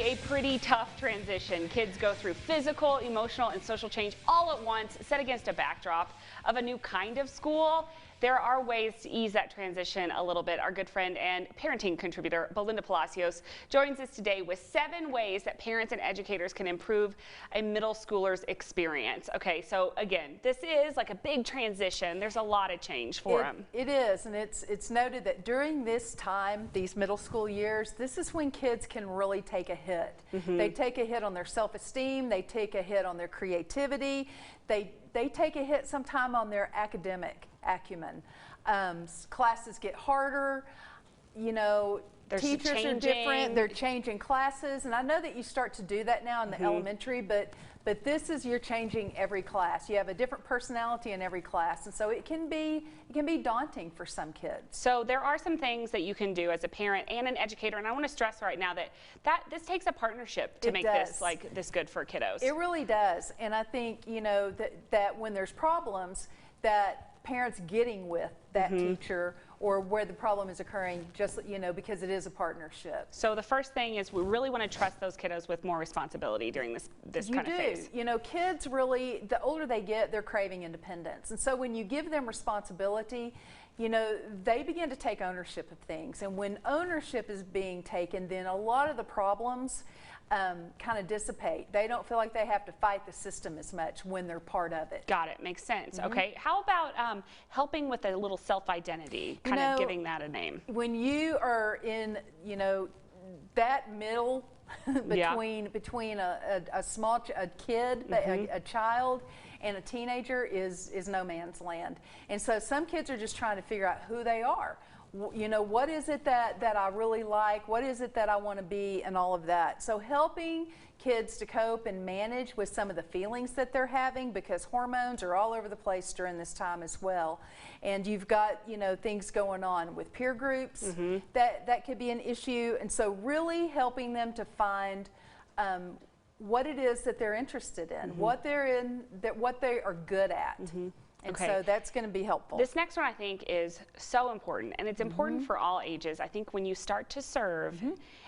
be a pretty tough transition. Kids go through physical, emotional, and social change all at once, set against a backdrop of a new kind of school. There are ways to ease that transition a little bit. Our good friend and parenting contributor, Belinda Palacios, joins us today with 7 ways that parents and educators can improve a middle schooler's experience. Okay, so again, this is like a big transition. There's a lot of change for them. It is, and it's noted that during this time, these middle school years, this is when kids can really take a hit. They take a hit on their self-esteem, they take a hit on their creativity, they take a hit sometime on their academic acumen. Classes get harder, you know, teachers are different, they're changing classes, and I know that you start to do that now in the elementary, but this is, you're changing every class. You have a different personality in every class, and so it can be daunting for some kids. So there are some things that you can do as a parent and an educator, and I want to stress right now that this takes a partnership to make this good for kiddos. It really does, and I think, you know, that when there's problems, that parents getting with that teacher or where the problem is occurring, just, you know, because it is a partnership. So the first thing is we really want to trust those kiddos with more responsibility during this kind of phase. You know, kids really, the older they get, they're craving independence. And so when you give them responsibility, you know, they begin to take ownership of things. And when ownership is being taken, then a lot of the problems kind of dissipate. They don't feel like they have to fight the system as much when they're part of it. Got it. Makes sense. Okay. How about helping with a little self-identity, kind of giving that a name? When you are in, you know, that middle between a small kid, a child, and a teenager is no man's land. And so some kids are just trying to figure out who they are. You know, what is it that I really like? What is it that I want to be, and all of that. So helping kids to cope and manage with some of the feelings that they're having, because hormones are all over the place during this time as well. And you've got, you know, things going on with peer groups that could be an issue. And so really helping them to find what it is that they're interested in, what they are good at. And so that's going to be helpful. This next one I think is so important, and it's important for all ages. I think when you start to serve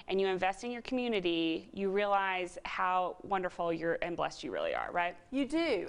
and you invest in your community, you realize how wonderful and blessed you really are, right? You do,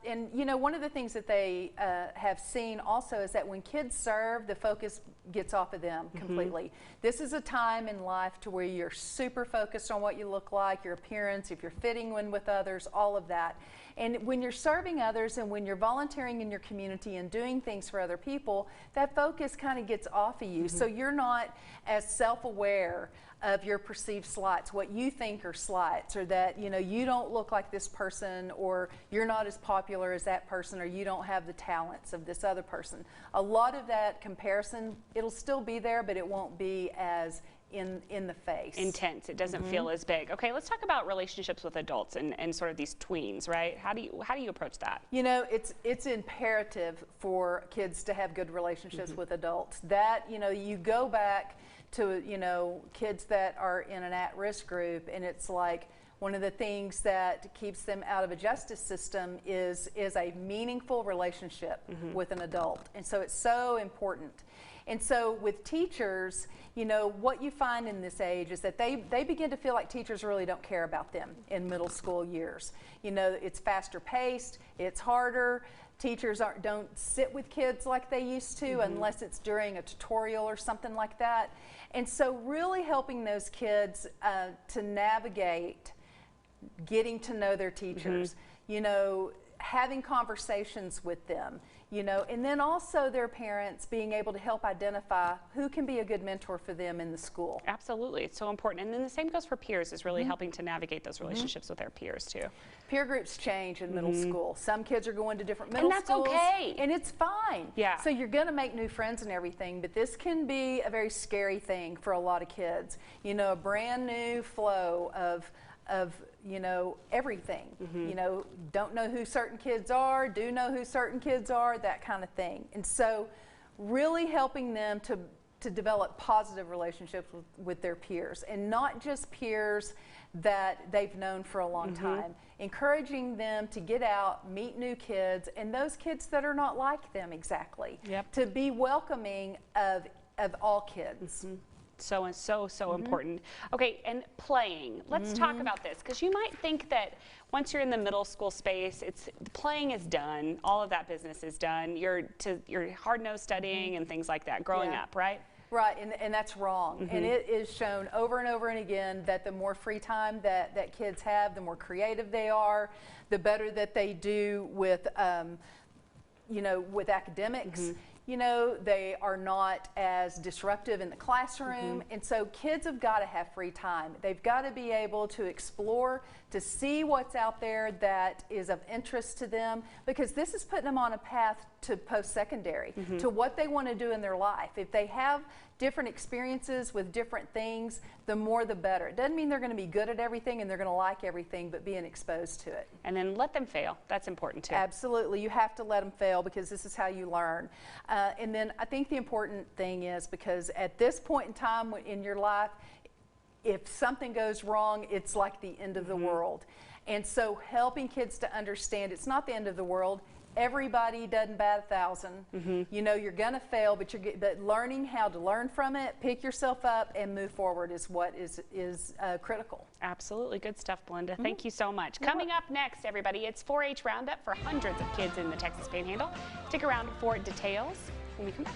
and you know, one of the things that they have seen also is that when kids serve, the focus gets off of them completely. This is a time in life to where you're super focused on what you look like, your appearance, if you're fitting in with others, all of that. And when you're serving others and when you're volunteering in your community and doing things for other people, that focus kind of gets off of you. So you're not as self-aware of your perceived slights, what you think are slights, or that, you know, you don't look like this person, or you're not as popular as that person, or you don't have the talents of this other person. A lot of that comparison, it'll still be there, but it won't be as in the face. Intense. It doesn't feel as big. Okay, let's talk about relationships with adults and sort of these tweens, right? How do you approach that? You know, it's imperative for kids to have good relationships with adults. That, you know, you go back to, you know, kids that are in an at-risk group, and it's like one of the things that keeps them out of a justice system is a meaningful relationship with an adult. And so it's so important. And so with teachers, you know, what you find in this age is that they begin to feel like teachers really don't care about them in middle school years. You know, it's faster paced, it's harder. Teachers don't sit with kids like they used to unless it's during a tutorial or something like that. And so really helping those kids to navigate getting to know their teachers, you know, having conversations with them, you know, and then also their parents being able to help identify who can be a good mentor for them in the school. Absolutely, it's so important. And then the same goes for peers, is really helping to navigate those relationships with their peers too. Peer groups change in middle school. Some kids are going to different middle schools. And that's okay. And it's fine. Yeah. So you're going to make new friends and everything, but this can be a very scary thing for a lot of kids. You know, a brand new flow of you know, everything. You know, don't know who certain kids are, do know who certain kids are, that kind of thing. And so really helping them to develop positive relationships with their peers, and not just peers that they've known for a long time. Encouraging them to get out, meet new kids, and those kids that are not like them exactly. To be welcoming of all kids. So important. Okay, and playing. Let's talk about this, because you might think that once you're in the middle school space, playing is done. All of that business is done. You're hard-nosed studying and things like that growing up, right? Right, and that's wrong. And it is shown over and over and again that the more free time that kids have, the more creative they are, the better that they do with, with academics. They are not as disruptive in the classroom. And so kids have got to have free time. They've got to be able to explore, to see what's out there that is of interest to them, because this is putting them on a path to post-secondary, to what they want to do in their life. If they have different experiences with different things, the more the better. It doesn't mean they're going to be good at everything and they're going to like everything, but being exposed to it. And then let them fail. That's important too. Absolutely. You have to let them fail, because this is how you learn. And then I think the important thing is, because at this point in time in your life, if something goes wrong, it's like the end of the world. And so helping kids to understand it's not the end of the world. Everybody doesn't bat 1,000. You're going to fail, but learning how to learn from it, pick yourself up, and move forward is what is critical. Absolutely. Good stuff, Belinda. Thank you so much. Coming up next, everybody, it's 4-H Roundup for hundreds of kids in the Texas Panhandle. Stick around for details when we come back.